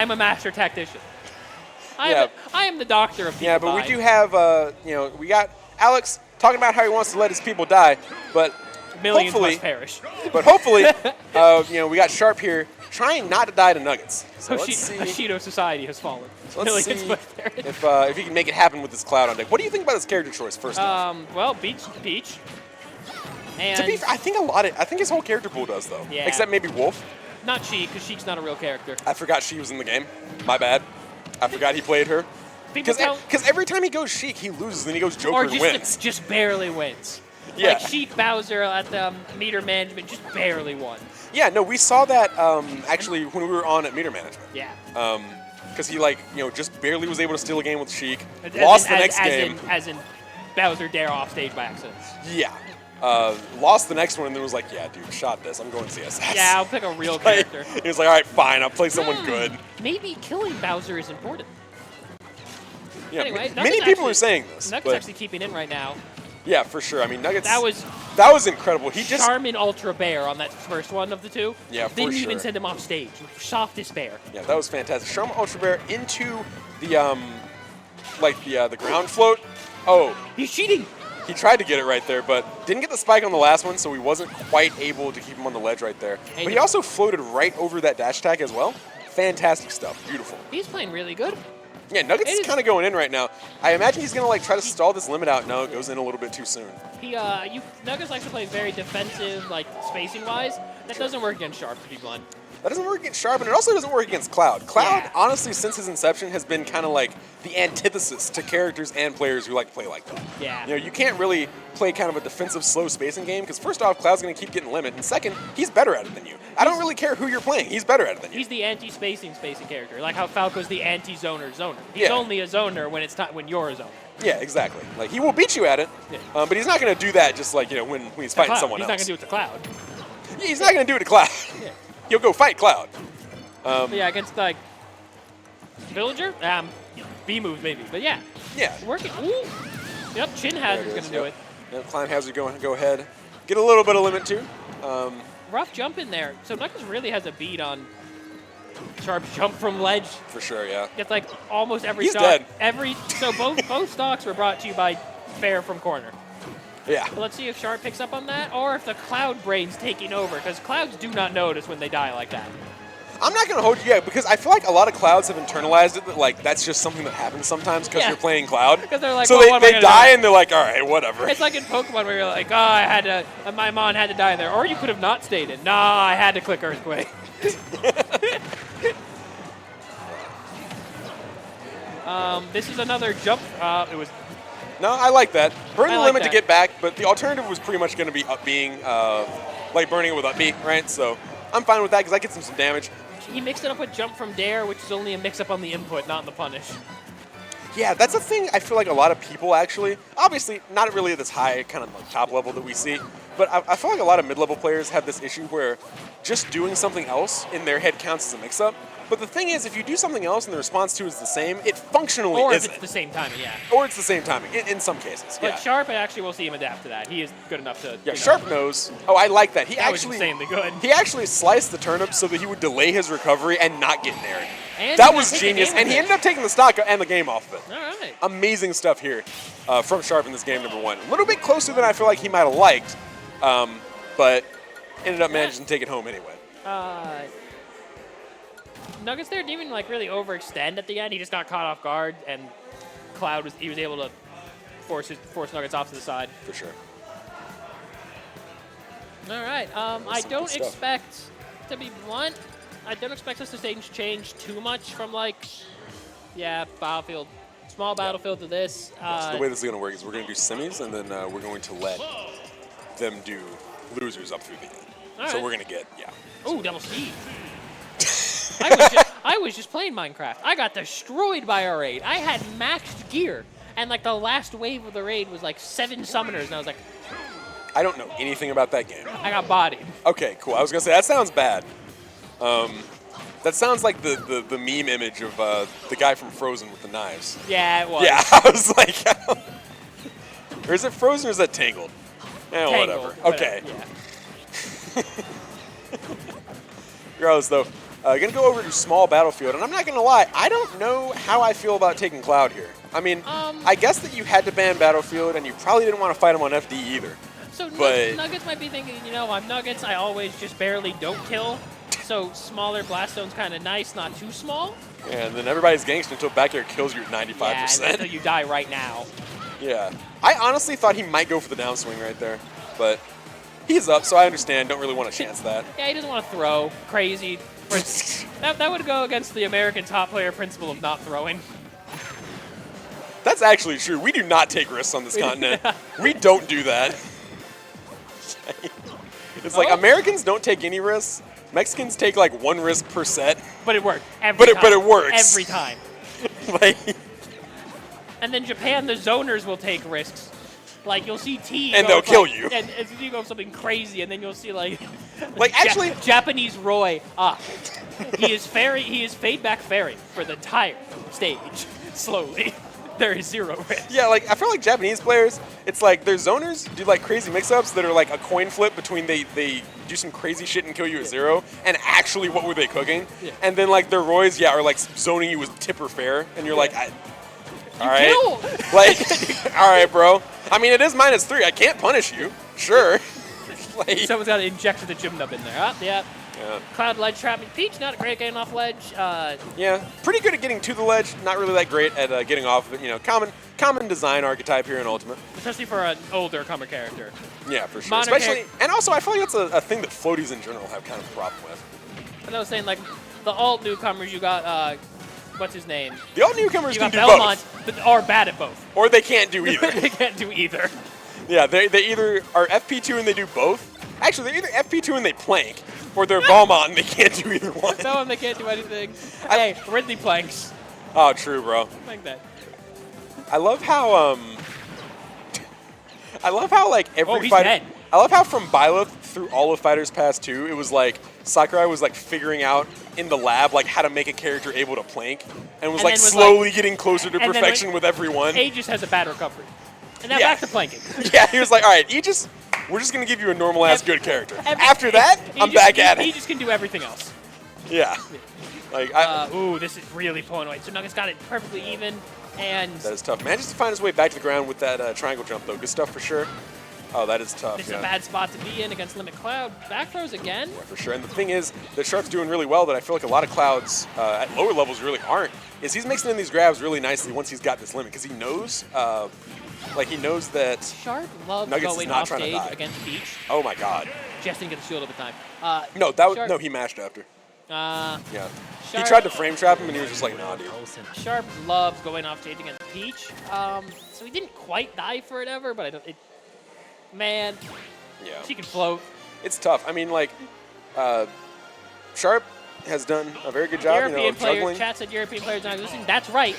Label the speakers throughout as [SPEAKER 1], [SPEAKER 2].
[SPEAKER 1] I'm a master tactician.
[SPEAKER 2] Yeah.
[SPEAKER 1] I am the doctor of people.
[SPEAKER 2] Yeah, but we do have, we got Alex talking about how he wants to let his people die, but
[SPEAKER 1] Millions
[SPEAKER 2] hopefully,
[SPEAKER 1] must perish.
[SPEAKER 2] But hopefully, we got Sharp here trying not to die to Nuggetz. So let's see.
[SPEAKER 1] Hoshido society has fallen.
[SPEAKER 2] So let's see if he can make it happen with this Cloud on deck. What do you think about this character choice first off?
[SPEAKER 1] Well, Peach. And
[SPEAKER 2] to be fair, I think his whole character pool does though.
[SPEAKER 1] Yeah.
[SPEAKER 2] Except maybe Wolf.
[SPEAKER 1] Not Sheik, because Sheik's not a real character.
[SPEAKER 2] I forgot she was in the game. My bad. I forgot he played her. Because every time he goes Sheik, he loses, then he goes Joker and wins.
[SPEAKER 1] Just barely wins.
[SPEAKER 2] Yeah.
[SPEAKER 1] Like Sheik Bowser at the meter management just barely won.
[SPEAKER 2] Yeah, no, we saw that actually when we were on at meter management.
[SPEAKER 1] Yeah.
[SPEAKER 2] Because he just barely was able to steal a game with Sheik. Lost the next game.
[SPEAKER 1] As in Bowser dare off stage by accident.
[SPEAKER 2] Yeah. Lost the next one and then was like, yeah, dude, shot this. I'm going CSS.
[SPEAKER 1] Yeah, I'll pick a real character.
[SPEAKER 2] He was like, all right, fine, I'll play someone good.
[SPEAKER 1] Maybe killing Bowser is important.
[SPEAKER 2] Yeah,
[SPEAKER 1] anyway,
[SPEAKER 2] many people are saying this.
[SPEAKER 1] Nugget's actually keeping in right now.
[SPEAKER 2] Yeah, for sure. I mean, Nuggetz.
[SPEAKER 1] That was
[SPEAKER 2] incredible. He just
[SPEAKER 1] Charmin Ultra Bear on that first one of the two.
[SPEAKER 2] Yeah, for
[SPEAKER 1] Didn't
[SPEAKER 2] sure.
[SPEAKER 1] even send him off stage. Softest bear.
[SPEAKER 2] Yeah, that was fantastic. Charmin Ultra Bear into the the ground float. Oh,
[SPEAKER 1] he's cheating.
[SPEAKER 2] He tried to get it right there, but didn't get the spike on the last one, so he wasn't quite able to keep him on the ledge right there. But he also floated right over that dash attack as well. Fantastic stuff. Beautiful.
[SPEAKER 1] He's playing really good.
[SPEAKER 2] Yeah, Nuggetz is kind of going in right now. I imagine he's going to try to stall this limit out. No, it goes in a little bit too soon.
[SPEAKER 1] Nuggetz likes to play very defensive, spacing-wise. That doesn't work against Sharp, to be blunt.
[SPEAKER 2] That doesn't work against Sharp, and it also doesn't work against Cloud. Cloud, honestly, since his inception, has been kind of like the antithesis to characters and players who like to play like that.
[SPEAKER 1] Yeah.
[SPEAKER 2] You can't really play kind of a defensive, slow spacing game, because first off, Cloud's going to keep getting limit, and second, he's better at it than you. I don't really care who you're playing. He's better at it than you.
[SPEAKER 1] He's the anti-spacing character, like how Falco's the anti-zoner. He's only a zoner when you're a zoner.
[SPEAKER 2] Yeah, exactly. Like, he will beat you at it, but he's not going to do that just when he's fighting someone else.
[SPEAKER 1] He's not going to do it to Cloud.
[SPEAKER 2] Yeah, he's not going to do it to Cloud.
[SPEAKER 1] Yeah.
[SPEAKER 2] He'll go fight Cloud.
[SPEAKER 1] Against Villager, B moves maybe, but yeah.
[SPEAKER 2] Yeah.
[SPEAKER 1] Working. Ooh. Yep, Chin Hazard's going to do it.
[SPEAKER 2] Yep, Climb Hazard go ahead. Get a little bit of limit too.
[SPEAKER 1] Rough jump in there. So Nuggetz really has a beat on Sharp's jump from ledge.
[SPEAKER 2] For sure, yeah.
[SPEAKER 1] Gets almost every
[SPEAKER 2] He's
[SPEAKER 1] stock.
[SPEAKER 2] dead.
[SPEAKER 1] So both stocks were brought to you by Fair from Corner.
[SPEAKER 2] Yeah.
[SPEAKER 1] But let's see if Sharp picks up on that, or if the Cloud brain's taking over, because Clouds do not notice when they die like that.
[SPEAKER 2] I'm not going to hold you yet, because I feel like a lot of Clouds have internalized it that that's just something that happens sometimes because you're playing Cloud.
[SPEAKER 1] Because they're like,
[SPEAKER 2] so they die and they're like, all right, whatever.
[SPEAKER 1] It's like in Pokemon where you're like, my Mon had to die there, or you could have not stayed in. Nah, I had to click Earthquake. This is another jump. It was.
[SPEAKER 2] No, I like that. Burn the limit
[SPEAKER 1] that.
[SPEAKER 2] to get back, but the alternative was pretty much going to be up being, burning it with up B, right? So I'm fine with that because that gets him some damage.
[SPEAKER 1] He mixed it up with jump from Dare, which is only a mix-up on the input, not on the punish.
[SPEAKER 2] Yeah, that's a thing I feel like a lot of people actually, obviously not really at this high kind of top level that we see, but I feel like a lot of mid-level players have this issue where just doing something else in their head counts as a mix-up. But the thing is, if you do something else and the response to it is the same, it functionally
[SPEAKER 1] isn't. Or
[SPEAKER 2] isn't.
[SPEAKER 1] if it's the same timing, yeah.
[SPEAKER 2] Or it's the same timing, in some cases,
[SPEAKER 1] But Sharp, actually, we'll see him adapt to that. He is good enough to...
[SPEAKER 2] Yeah, Sharp knows. Oh, I like that.
[SPEAKER 1] That was insanely good.
[SPEAKER 2] He actually sliced the turnip so that he would delay his recovery and not get nared.
[SPEAKER 1] And
[SPEAKER 2] that was genius, and he ended up taking the stock and the game off of it.
[SPEAKER 1] All right.
[SPEAKER 2] Amazing stuff here from Sharp in this game, number one. A little bit closer than I feel like he might have liked, but ended up managing to take it home anyway.
[SPEAKER 1] Nuggetz there didn't even really overextend at the end. He just got caught off guard, and Cloud was able to force Nuggetz off to the side.
[SPEAKER 2] For sure.
[SPEAKER 1] All right. I don't expect, to be blunt, I don't expect us to change too much from battlefield, small battlefield to this.
[SPEAKER 2] So the way this is going to work is we're going to do semis, and then we're going to let them do losers up through the end. So we're going to get,
[SPEAKER 1] Ooh, double speed. I was just playing Minecraft. I got destroyed by a raid. I had maxed gear, and the last wave of the raid was 7 summoners, and I was like,
[SPEAKER 2] I don't know anything about that game.
[SPEAKER 1] I got bodied.
[SPEAKER 2] Okay, cool. I was gonna say that sounds bad. That sounds like the meme image of the guy from Frozen with the knives.
[SPEAKER 1] Yeah, it was.
[SPEAKER 2] Yeah, I was like, or is it Frozen or is that Tangled?
[SPEAKER 1] Tangled,
[SPEAKER 2] whatever. Okay.
[SPEAKER 1] Yeah.
[SPEAKER 2] Regardless, though, Gonna go over to small battlefield, and I'm not gonna lie, I don't know how I feel about taking Cloud here. I mean, I guess that you had to ban battlefield, and you probably didn't want to fight him on FD either.
[SPEAKER 1] So
[SPEAKER 2] but
[SPEAKER 1] Nuggetz might be thinking, you know, I'm Nuggetz, I always just barely don't kill. So smaller blast zone's kind of nice, not too small.
[SPEAKER 2] Yeah, and then everybody's gangster until back air kills you at 95%.
[SPEAKER 1] Yeah, until you die right now.
[SPEAKER 2] Yeah. I honestly thought he might go for the downswing right there, but he's up, so I understand. Don't really want to chance that.
[SPEAKER 1] Yeah, he doesn't want to throw crazy. That would go against the American top player principle of not throwing.
[SPEAKER 2] That's actually true. We do not take risks on this continent. We don't do that. It's like Americans don't take any risks. Mexicans take like 1 risk per set.
[SPEAKER 1] But it worked every time.
[SPEAKER 2] But it works.
[SPEAKER 1] Every time.
[SPEAKER 2] Like,
[SPEAKER 1] and then Japan, the zoners will take risks. Like, you'll see T.
[SPEAKER 2] And they'll kill you.
[SPEAKER 1] And you go something crazy, and then you'll see, like
[SPEAKER 2] actually.
[SPEAKER 1] Japanese Roy. He is fade back fairy for the entire stage. Slowly. There is 0 risk.
[SPEAKER 2] Yeah, like, I feel like Japanese players, it's like their zoners do like crazy mix-ups that are like a coin flip between they do some crazy shit and kill you at 0, and actually what were they cooking? Yeah. And then like their Roys, yeah, are like zoning you with tipper fair, and you're like, all right. Like, all right, bro. I mean, it is -3. I can't punish you. Sure.
[SPEAKER 1] Like, someone's got to inject the gym nub in there. Yeah. Cloud ledge trapping. Peach, not great getting off ledge.
[SPEAKER 2] Yeah, pretty good at getting to the ledge. Not really that great at getting off. You know, common design archetype here in Ultimate.
[SPEAKER 1] Especially for an older comer character.
[SPEAKER 2] Yeah, for sure. Especially, and also I feel like that's a thing that floaties in general have kind of a problem with.
[SPEAKER 1] And I was saying, like, the alt newcomers, you got what's his name?
[SPEAKER 2] The alt newcomers can do
[SPEAKER 1] Belmont,
[SPEAKER 2] both,
[SPEAKER 1] but are bad at both.
[SPEAKER 2] Or they can't do either.
[SPEAKER 1] They can't do either.
[SPEAKER 2] Yeah, they either are FP2 and they do both. Actually, they're either FP2 and they plank, or they're Belmont and they can't do either one.
[SPEAKER 1] No, they can't do anything. Hey, Ridley planks.
[SPEAKER 2] Oh, true, bro.
[SPEAKER 1] Like that.
[SPEAKER 2] I love how like every
[SPEAKER 1] he's
[SPEAKER 2] fighter.
[SPEAKER 1] dead.
[SPEAKER 2] I love how from Byleth through all of Fighters Pass 2, it was like Sakurai was like figuring out in the lab like how to make a character able to plank, and was like slowly getting closer to perfection with everyone.
[SPEAKER 1] Aegis has a bad recovery, and now back to planking.
[SPEAKER 2] Yeah, he was like, all right, Aegis, we're just gonna give you a normal ass good character. After that, I'm back at it.
[SPEAKER 1] Aegis can do everything else.
[SPEAKER 2] Yeah. Like
[SPEAKER 1] ooh, this is really pulling away. So Nuggetz got it perfectly even, and
[SPEAKER 2] that is tough. Manages to find his way back to the ground with that triangle jump though. Good stuff for sure. Oh, that is tough.
[SPEAKER 1] This is a bad spot to be in against Limit Cloud. Back throws again.
[SPEAKER 2] Yeah, for sure. And the thing is that Sharp's doing really well that I feel like a lot of Clouds at lower levels really aren't, is he's mixing in these grabs really nicely once he's got this limit, because he knows, he knows that
[SPEAKER 1] Sharp loves
[SPEAKER 2] Nuggetz
[SPEAKER 1] going
[SPEAKER 2] is not
[SPEAKER 1] off
[SPEAKER 2] trying to
[SPEAKER 1] stage
[SPEAKER 2] die.
[SPEAKER 1] against Peach.
[SPEAKER 2] Oh my god.
[SPEAKER 1] Just didn't get the shield at the time.
[SPEAKER 2] No, he mashed after. Yeah. He tried to frame trap him and he was just like, nah, dude.
[SPEAKER 1] Sharp loves going off stage against Peach. So he didn't quite die for it ever, but man,
[SPEAKER 2] yeah,
[SPEAKER 1] she can float.
[SPEAKER 2] It's tough. I mean, like, Sharp has done a very good job,
[SPEAKER 1] European
[SPEAKER 2] juggling.
[SPEAKER 1] Chat said European players not listening. That's right.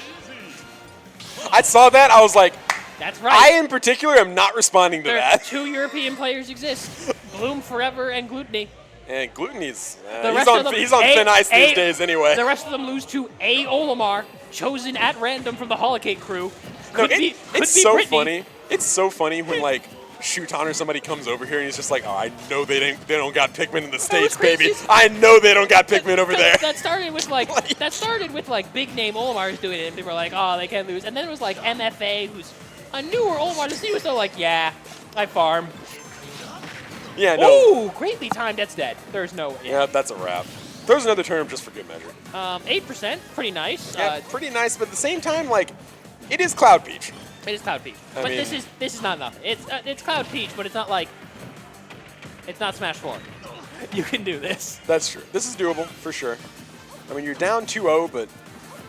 [SPEAKER 2] I saw that. I was like,
[SPEAKER 1] that's right.
[SPEAKER 2] I, in particular, am not responding to that.
[SPEAKER 1] 2 European players exist. Bloom Forever and Gluttony.
[SPEAKER 2] And Gluttony's, he's on thin ice these days anyway.
[SPEAKER 1] The rest of them lose to A. Olimar, chosen at random from the Holocate crew.
[SPEAKER 2] It's so funny. It's so funny when, like, Shuton or somebody comes over here and he's just like, oh, I know they don't got Pikmin in the States, baby. I know they don't got Pikmin over there.
[SPEAKER 1] That started with like big name Olimar's doing it, and people were like, oh, they can't lose. And then it was like MFA, who's a newer Olimar to see, was still like, yeah, I farm.
[SPEAKER 2] Yeah, no.
[SPEAKER 1] Ooh, greatly timed. That's dead. There's no way.
[SPEAKER 2] Yeah, that's a wrap. Throws another turnip just for good measure.
[SPEAKER 1] 8%, pretty nice.
[SPEAKER 2] Yeah, pretty nice, but at the same time, like, it is Cloud Peach.
[SPEAKER 1] It is Cloud Peach, but this is not nothing. It's Cloud Peach, but it's not like it's not Smash 4. You can do this.
[SPEAKER 2] That's true. This is doable for sure. I mean, you're down 2-0, but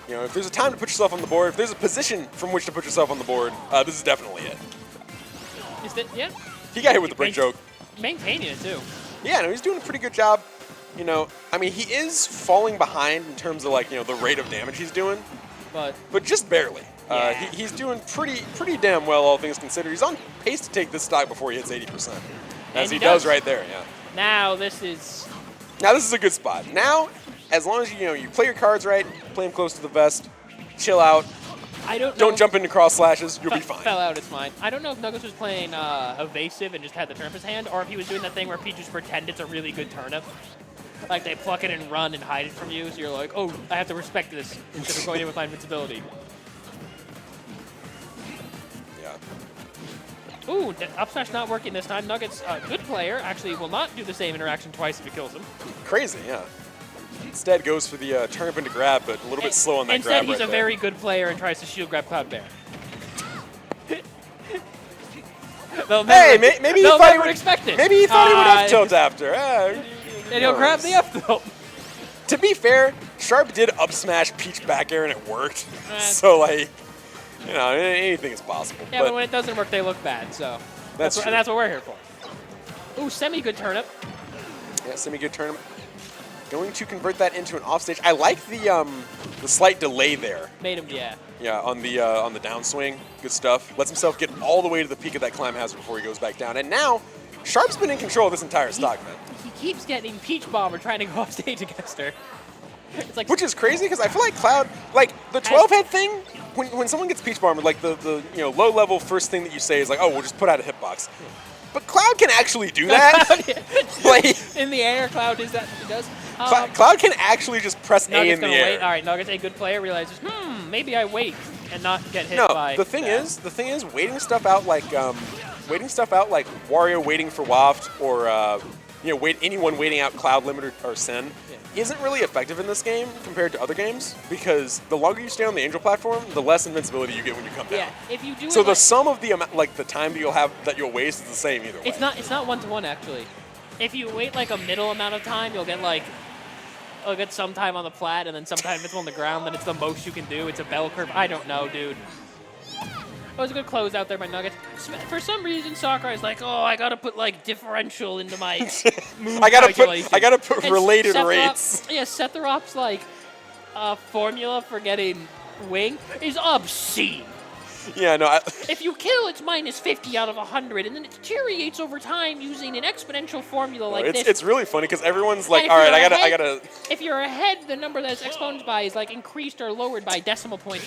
[SPEAKER 2] if there's a time to put yourself on the board, if there's a position from which to put yourself on the board, this is definitely it.
[SPEAKER 1] Is that
[SPEAKER 2] He got hit with the brick joke.
[SPEAKER 1] Maintaining it too. Yeah,
[SPEAKER 2] no, he's doing a pretty good job. I mean, he is falling behind in terms of like the rate of damage he's doing, but just barely.
[SPEAKER 1] Yeah.
[SPEAKER 2] He's doing pretty damn well, all things considered. He's on pace to take this stock before he hits 80%, as he does right there. Yeah.
[SPEAKER 1] Now this is
[SPEAKER 2] a good spot. Now, as long as you play your cards right, play them close to the vest, chill out. Don't jump into cross slashes. You'll be fine.
[SPEAKER 1] Fell out, it's fine. I don't know if Nuggetz was playing evasive and just had the turnip in his hand, or if he was doing that thing where Peach just pretend it's a really good turnip. Like they pluck it and run and hide it from you, so you're like, oh, I have to respect this instead of going in with my invincibility.
[SPEAKER 2] Yeah.
[SPEAKER 1] Ooh, up smash not working this time. Nuggetz, good player, actually will not do the same interaction twice if it kills him.
[SPEAKER 2] Crazy, yeah. Instead goes for the turn up into grab, but a little bit slow on that grab.
[SPEAKER 1] Instead, he's
[SPEAKER 2] right
[SPEAKER 1] a
[SPEAKER 2] there.
[SPEAKER 1] very good player and tries to shield grab Cloud Bear.
[SPEAKER 2] Hey, maybe he thought he would
[SPEAKER 1] expect it.
[SPEAKER 2] Maybe he thought he would F tilt after.
[SPEAKER 1] And he'll grab the F tilt.
[SPEAKER 2] To be fair, Sharp did up smash Peach back air and it worked. So like, you know, anything is possible.
[SPEAKER 1] Yeah, but when it doesn't work, they look bad. So that's what we're here for. Ooh, semi-good turnip.
[SPEAKER 2] Yeah, semi-good turnip. Going to convert that into an offstage. I like the slight delay there.
[SPEAKER 1] Made him, yeah.
[SPEAKER 2] Yeah, on the downswing. Good stuff. Lets himself get all the way to the peak of that climb hazard before he goes back down. And now, Sharp's been in control of this entire stock, man.
[SPEAKER 1] He keeps getting Peach Bomber trying to go off stage against her. It's like,
[SPEAKER 2] which is crazy because I feel like Cloud, like the 12 head thing, when someone gets Peach Bomber, like the low level first thing that you say is like, oh, we'll just put out a hitbox. But Cloud can actually do that. Like
[SPEAKER 1] in the air, Cloud is that he does.
[SPEAKER 2] Cloud can actually just press A in the air.
[SPEAKER 1] Wait. All right, Nuggetz, a good player, realizes, maybe I wait and not get hit by.
[SPEAKER 2] No, the thing is, waiting stuff out like Wario waiting for Waft or anyone waiting out Cloud Limit or Sen isn't really effective in this game compared to other games because the longer you stay on the Angel platform, the less invincibility you get when you come down.
[SPEAKER 1] Yeah, if you do.
[SPEAKER 2] So the sum of the amount, like the time you'll waste is the same either way.
[SPEAKER 1] It's not 1-to-1 actually. If you wait like a middle amount of time, you'll get some time on the plat, and then sometimes it's on the ground, then it's the most you can do. It's a bell curve. I don't know, dude. That was a good close out there by Nuggetz. For some reason, Sakurai is like, oh, I gotta put like differential into my move calculation.
[SPEAKER 2] I gotta put related
[SPEAKER 1] Sephiroth,
[SPEAKER 2] rates.
[SPEAKER 1] Yeah, Sephiroth's like formula for getting wing is obscene.
[SPEAKER 2] Yeah, no.
[SPEAKER 1] If you kill, it's minus 50 out of 100, and then it deteriorates over time using an exponential formula like this.
[SPEAKER 2] It's really funny because everyone's like, all right, I gotta.
[SPEAKER 1] If you're ahead, the number that's exponed by is like increased or lowered by decimal points.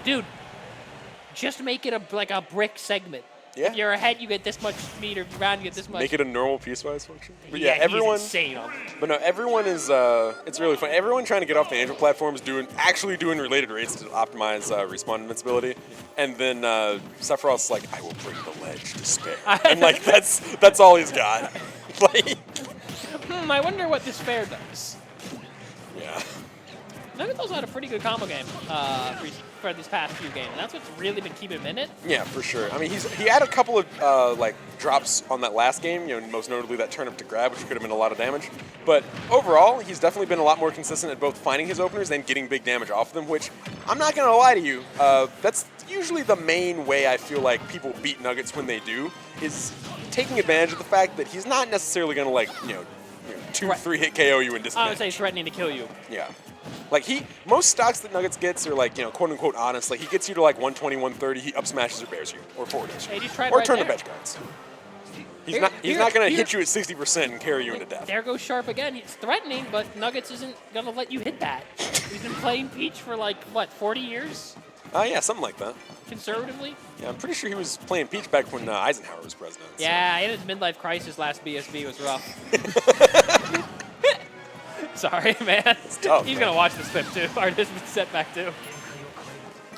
[SPEAKER 1] Dude, just make it like a brick segment.
[SPEAKER 2] Yeah.
[SPEAKER 1] If you're ahead, you get this much speed, or if you're around, you get this much.
[SPEAKER 2] Make it a normal piecewise function. But
[SPEAKER 1] yeah,
[SPEAKER 2] everyone.
[SPEAKER 1] He's insane on it.
[SPEAKER 2] But no, everyone is. It's really fun. Everyone trying to get off the Angel platform is actually doing related rates to optimize respawn invincibility, and then Sephiroth's like, I will break the ledge to spare, and like that's all he's got. Like.
[SPEAKER 1] I wonder what despair does.
[SPEAKER 2] Yeah.
[SPEAKER 1] Nuggetz also had a pretty good combo game for these past few games, and that's what's really been keeping him in it.
[SPEAKER 2] Yeah, for sure. I mean, he had a couple of drops on that last game, most notably that turn up to grab, which could have been a lot of damage. But overall, he's definitely been a lot more consistent at both finding his openers and getting big damage off them, which I'm not going to lie to you, that's usually the main way I feel like people beat Nuggetz when they do, is taking advantage of the fact that he's not necessarily going to 2-3 hit KO you in disadvantage.
[SPEAKER 1] I would say threatening to kill you.
[SPEAKER 2] Yeah. Like most stocks that Nuggetz gets are like, quote unquote honest. Like he gets you to like 120, 130, he up smashes or bears you, or forward airs you. Or turn to bench guards. He's not gonna hit you at 60% and carry you into death.
[SPEAKER 1] There goes Sharp again. He's threatening, but Nuggetz isn't gonna let you hit that. He's been playing Peach for like, what, 40 years?
[SPEAKER 2] Yeah, something like that.
[SPEAKER 1] Conservatively?
[SPEAKER 2] Yeah, I'm pretty sure he was playing Peach back when Eisenhower was president. So.
[SPEAKER 1] Yeah, in his midlife crisis last BSB was rough. Sorry, man.
[SPEAKER 2] It's tough,
[SPEAKER 1] He's
[SPEAKER 2] man.
[SPEAKER 1] going to watch this clip, too. Or this setback, too.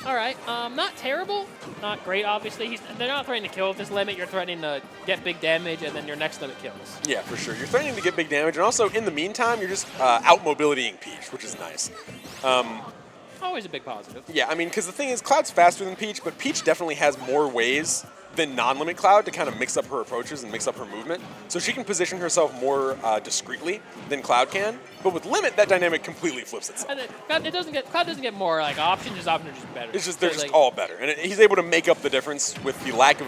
[SPEAKER 1] All right. Not terrible. Not great, obviously. They're not threatening to kill at this limit. You're threatening to get big damage, and then your next limit kills.
[SPEAKER 2] Yeah, for sure. You're threatening to get big damage, and also, in the meantime, you're just out-mobilitying Peach, which is nice.
[SPEAKER 1] Always a big positive.
[SPEAKER 2] Yeah, I mean, because the thing is, Cloud's faster than Peach, but Peach definitely has more ways than non-limit Cloud to kind of mix up her approaches and mix up her movement. So she can position herself more discreetly than Cloud can. But with limit, that dynamic completely flips itself.
[SPEAKER 1] And Cloud doesn't get more like options. His options are just better.
[SPEAKER 2] It's just they're just all better, and he's able to make up the difference with the lack of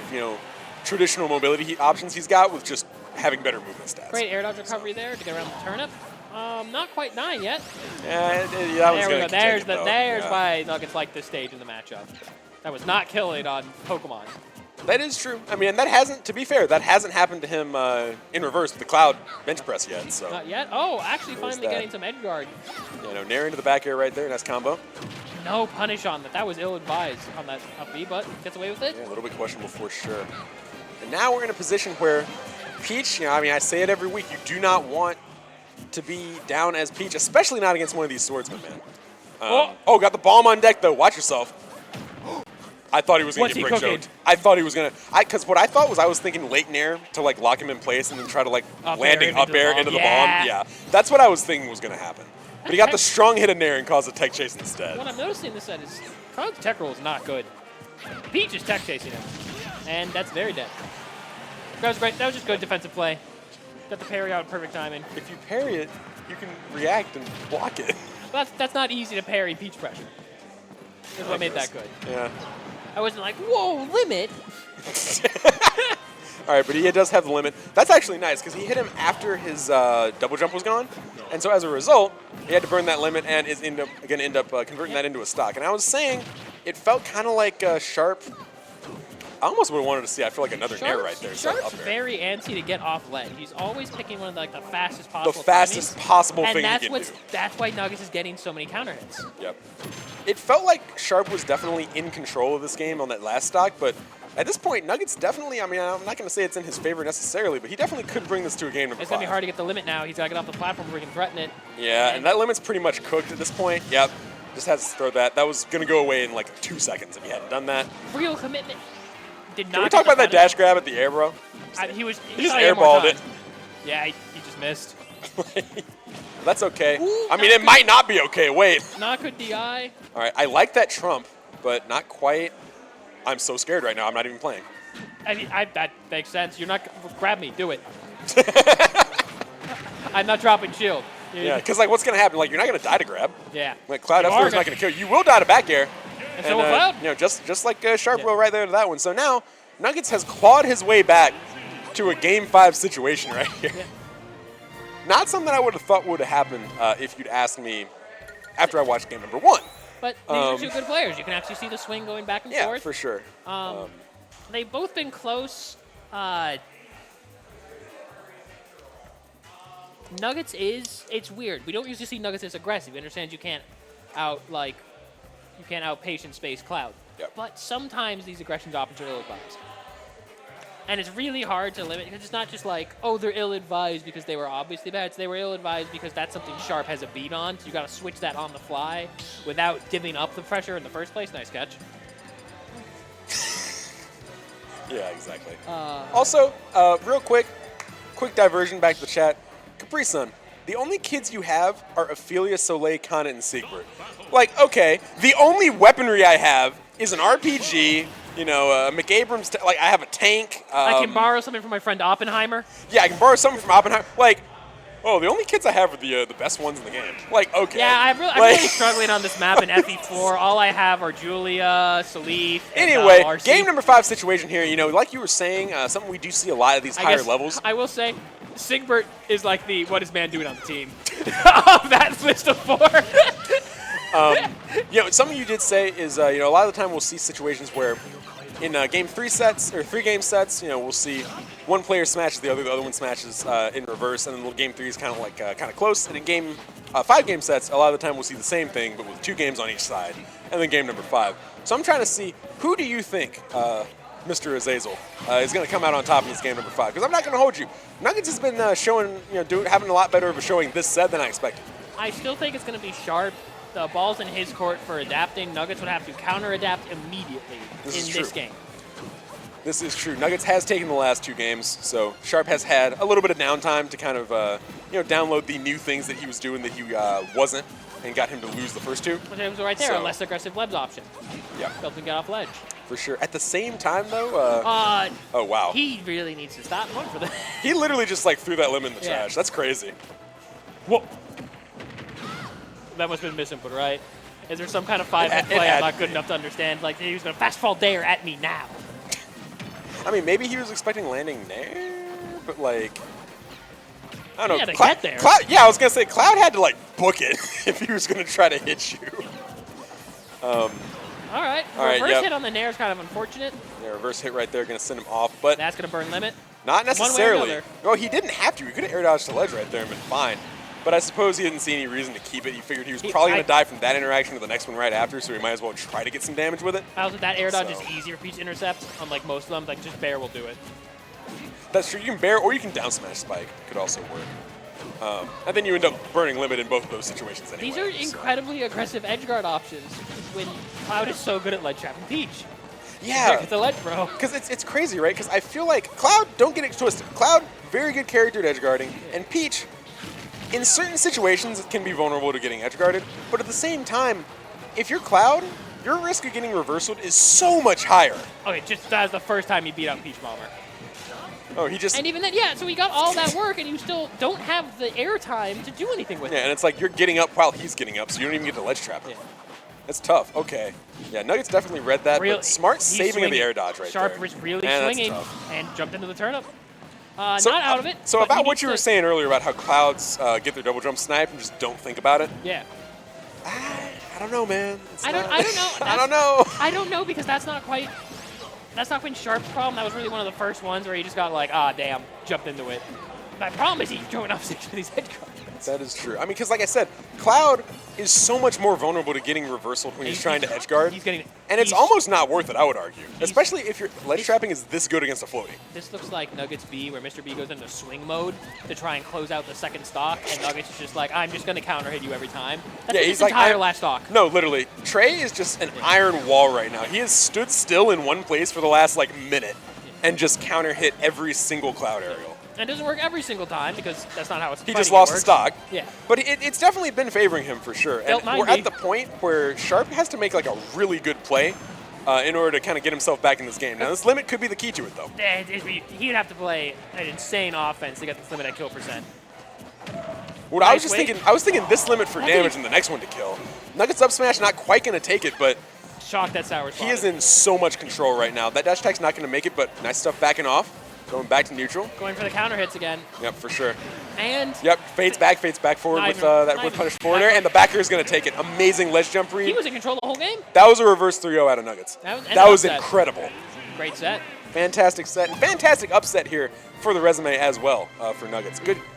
[SPEAKER 2] traditional mobility options he's got with just having better movement stats.
[SPEAKER 1] Great air dodge recovery there to get around the turnip. Not quite dying yet.
[SPEAKER 2] Yeah, that one's going to
[SPEAKER 1] There's why Nuggetz like this stage in the matchup. That was not killing on Pokemon.
[SPEAKER 2] That is true. I mean, to be fair, that hasn't happened to him in reverse with the Cloud bench press yet. So.
[SPEAKER 1] Not yet? Oh, actually finally getting some edge guard.
[SPEAKER 2] Nair into the back air right there. Nice combo.
[SPEAKER 1] No punish on that. That was ill-advised on that up B, but gets away with it.
[SPEAKER 2] Yeah, a little bit questionable for sure. And now we're in a position where Peach, I mean, I say it every week, you do not want to be down as Peach, especially not against one of these swordsmen, man. Oh, got the bomb on deck, though. Watch yourself. I thought he was going to get brick choked. I thought he was going to... Because what I thought was I was thinking late nair to, like, lock him in place and then try to, like, landing up air into the bomb. Yeah. That's what I was thinking was going to happen. But he got the strong hit in nair and caused a tech chase instead.
[SPEAKER 1] What I'm noticing this set is Cloud's tech roll is not good. Peach is tech chasing him. And that's very dead. That was great. That was just good defensive play. Got the parry out at perfect timing.
[SPEAKER 2] If you parry it, you can react and block it.
[SPEAKER 1] That's not easy to parry Peach pressure. That's what made that good.
[SPEAKER 2] Yeah.
[SPEAKER 1] I wasn't like, whoa, limit.
[SPEAKER 2] All right, but he does have the limit. That's actually nice because he hit him after his double jump was gone. And so as a result, he had to burn that limit and is going to end up converting that into a stock. And I was saying it felt kind of like Sharp. I almost would have wanted to see, I feel like, another nair right there.
[SPEAKER 1] Sharp's very antsy to get off ledge. He's always picking one of the fastest possible
[SPEAKER 2] The fastest possible thing
[SPEAKER 1] and
[SPEAKER 2] he can do.
[SPEAKER 1] That's why Nuggetz is getting so many counter hits.
[SPEAKER 2] Yep. It felt like Sharp was definitely in control of this game on that last stock, but at this point, Nuggetz definitely, I mean, I'm not going to say it's in his favor necessarily, but he definitely could bring this to a game number 5.
[SPEAKER 1] It's going to be hard to get the limit now. He's got to get off the platform where he can threaten it.
[SPEAKER 2] Yeah, and that limit's pretty much cooked at this point. Yep. Just has to throw that. That was going to go away in like 2 seconds if he hadn't done that.
[SPEAKER 1] Real commitment. Did not.
[SPEAKER 2] Can we talk about that dash grab at the air, bro?
[SPEAKER 1] He just
[SPEAKER 2] airballed it.
[SPEAKER 1] Yeah, he just missed.
[SPEAKER 2] That's okay.
[SPEAKER 1] Ooh,
[SPEAKER 2] I mean, it might not be okay. Wait.
[SPEAKER 1] Not good DI.
[SPEAKER 2] All right, I like that trump, but not quite. I'm so scared right now. I'm not even playing.
[SPEAKER 1] I mean, that makes sense. You're not. Grab me. Do it. I'm not dropping shield.
[SPEAKER 2] Yeah, because like, what's gonna happen? Like, you're not gonna die to grab.
[SPEAKER 1] Yeah.
[SPEAKER 2] Like Cloud F4 is not gonna kill you. You will die to back air.
[SPEAKER 1] And so will Cloud.
[SPEAKER 2] You know, just like Sharp will right there to that one. So now Nuggetz has clawed his way back to a Game 5 situation right here. Yeah. Not something I would have thought would have happened if you'd asked me after I watched game number 1.
[SPEAKER 1] But these are two good players. You can actually see the swing going back and forth.
[SPEAKER 2] Yeah, for sure.
[SPEAKER 1] They've both been close. Nuggetz it's weird. We don't usually see Nuggetz as aggressive. We understand you can't out patient space Cloud.
[SPEAKER 2] Yep.
[SPEAKER 1] But sometimes these aggression options are ill-advised. And it's really hard to limit, because it's not just like, oh, they're ill-advised because they were obviously bad. They were ill-advised because that's something Sharp has a beat on, so you got to switch that on the fly without giving up the pressure in the first place. Nice catch.
[SPEAKER 2] Yeah, exactly. Also, real quick diversion back to the chat. Capri-Sun, the only kids you have are Ophelia, Soleil, Kana, and Siegbert. Like, okay, the only weaponry I have is an RPG, you know, McAbrams, like, I have a tank.
[SPEAKER 1] I can borrow something from my friend Oppenheimer.
[SPEAKER 2] Yeah, I can borrow something from Oppenheimer. Like, oh, the only kids I have are the best ones in the game. Like, okay.
[SPEAKER 1] Yeah, I'm really struggling on this map in FE4. All I have are Julia, Salif, and
[SPEAKER 2] anyway,
[SPEAKER 1] RC.
[SPEAKER 2] game number 5 situation here, you know, like you were saying, something we do see a lot of these higher levels.
[SPEAKER 1] I will say, Siegbert is like the what is man doing on the team of that list of 4.
[SPEAKER 2] You know, something you did say is, you know, a lot of the time we'll see situations where in game 3 sets, or 3 game sets, you know, we'll see one player smashes the other one smashes in reverse, and then game 3 is kind of like kind of close. And in game 5 game sets, a lot of the time we'll see the same thing, but with 2 games on each side, and then game number 5. So I'm trying to see, who do you think, Mr. Azazel, is going to come out on top in this game number 5? Because I'm not going to hold you. Nuggetz has been showing, you know, having a lot better of a showing this set than I expected.
[SPEAKER 1] I still think it's going to be Sharp. The ball's in his court for adapting. Nuggetz would have to counter-adapt immediately in this game.
[SPEAKER 2] This is true. Nuggetz has taken the last 2 games, so Sharp has had a little bit of downtime to kind of, you know, download the new things that he was doing that he wasn't, and got him to lose the first 2.
[SPEAKER 1] Which was right there, a less aggressive Lebs option.
[SPEAKER 2] Yeah.
[SPEAKER 1] Helped him get off ledge.
[SPEAKER 2] For sure. At the same time, though, oh, wow.
[SPEAKER 1] He really needs to stop going for that.
[SPEAKER 2] He literally just, like, threw that limit in the trash. That's crazy.
[SPEAKER 1] Whoa. That must have been misinput, right? Is there some kind of 5-hit play I'm not good enough to understand? Like, he was going to fast fall dare at me now.
[SPEAKER 2] I mean, maybe he was expecting landing there, but, like, I don't know.
[SPEAKER 1] To get there.
[SPEAKER 2] Yeah, I was going to say, Cloud had to, like, book it if he was going to try to hit you.
[SPEAKER 1] All right. Reverse hit on the nair is kind of unfortunate.
[SPEAKER 2] Yeah, reverse hit right there, going to send him off, but
[SPEAKER 1] that's going to burn limit.
[SPEAKER 2] Not necessarily. No, he didn't have to. He could have air dodged the ledge right there and been fine. But I suppose he didn't see any reason to keep it. He figured he was probably going to die from that interaction to the next one right after, so he might as well try to get some damage with it.
[SPEAKER 1] Also, that air dodge is easier for Peach to intercept, unlike most of them. Like, just Bear will do it.
[SPEAKER 2] That's true. You can Bear, or you can down smash Spike. Could also work. And then you end up burning limit in both of those situations anyway.
[SPEAKER 1] These are incredibly aggressive edge guard options when Cloud is so good at ledge trapping Peach.
[SPEAKER 2] Yeah.
[SPEAKER 1] It's a ledge, bro.
[SPEAKER 2] Because it's crazy, right? Because I feel like Cloud, don't get it twisted. Cloud, very good character at edge guarding, and Peach, in certain situations, can be vulnerable to getting edge guarded. But at the same time, if you're Cloud, your risk of getting reversaled is so much higher.
[SPEAKER 1] Okay, just as the first time he beat up Peach Bomber.
[SPEAKER 2] Oh, he just...
[SPEAKER 1] And even then, yeah, so he got all that work, and you still don't have the air time to do anything with it.
[SPEAKER 2] Yeah, and it's like you're getting up while he's getting up, so you don't even get to ledge trap him.
[SPEAKER 1] Yeah.
[SPEAKER 2] That's tough. Okay. Yeah, Nuggetz definitely read that, but smart saving of the air dodge right
[SPEAKER 1] Sharp
[SPEAKER 2] there.
[SPEAKER 1] was really
[SPEAKER 2] Man,
[SPEAKER 1] swinging
[SPEAKER 2] tough.
[SPEAKER 1] and jumped into the turnip.
[SPEAKER 2] So,
[SPEAKER 1] not out of it.
[SPEAKER 2] So
[SPEAKER 1] but
[SPEAKER 2] about
[SPEAKER 1] he
[SPEAKER 2] what you
[SPEAKER 1] needs
[SPEAKER 2] were
[SPEAKER 1] to-
[SPEAKER 2] saying earlier about how Clouds get their double jump snipe and just don't think about it.
[SPEAKER 1] Yeah.
[SPEAKER 2] I don't know, man.
[SPEAKER 1] I don't know.
[SPEAKER 2] I don't know.
[SPEAKER 1] I don't know because that's not quite Sharp's problem. That was really one of the first ones where he just got like, ah, damn, jumped into it. My problem is he's throwing off 6 of these edge guards.
[SPEAKER 2] That is true. I mean, because like I said, Cloud is so much more vulnerable to getting reversaled when he's trying to edge guard. And it's almost not worth it, I would argue. Especially if your ledge trapping is this good against a floaty.
[SPEAKER 1] This looks like Nuggetz B, where Mr. B goes into swing mode to try and close out the second stock, and Nuggetz is just like, I'm just going to counter hit you every time. That's
[SPEAKER 2] Yeah,
[SPEAKER 1] his
[SPEAKER 2] he's like,
[SPEAKER 1] entire last stock.
[SPEAKER 2] No, literally. Trey is just an iron wall right now. He has stood still in one place for the last like minute and just counter hit every single Cloud aerial.
[SPEAKER 1] And it doesn't work every single time because that's not how it's
[SPEAKER 2] He just lost the stock.
[SPEAKER 1] Yeah.
[SPEAKER 2] But it's definitely been favoring him for sure. And we're at the point where Sharp has to make like a really good play in order to kind of get himself back in this game. Now, this limit could be the key to it, though.
[SPEAKER 1] He'd have to play an insane offense to get this limit at kill percent.
[SPEAKER 2] What I was just thinking, this limit for damage and the next one to kill. Nuggetz up smash not quite going to take it, but
[SPEAKER 1] Shock that sour
[SPEAKER 2] he is in so much control right now. That dash attack's not going to make it, but nice stuff backing off. Going back to neutral.
[SPEAKER 1] Going for the counter hits again.
[SPEAKER 2] Yep, for sure.
[SPEAKER 1] And
[SPEAKER 2] yep, fades back forward with that whip punish forward air, and the back air is going to take it. Amazing ledge jump read.
[SPEAKER 1] He was in control the whole game.
[SPEAKER 2] That was a reverse 3-0 out of Nuggetz. That was incredible.
[SPEAKER 1] Great set.
[SPEAKER 2] Fantastic set, and fantastic upset here for the resume as well for Nuggetz. Good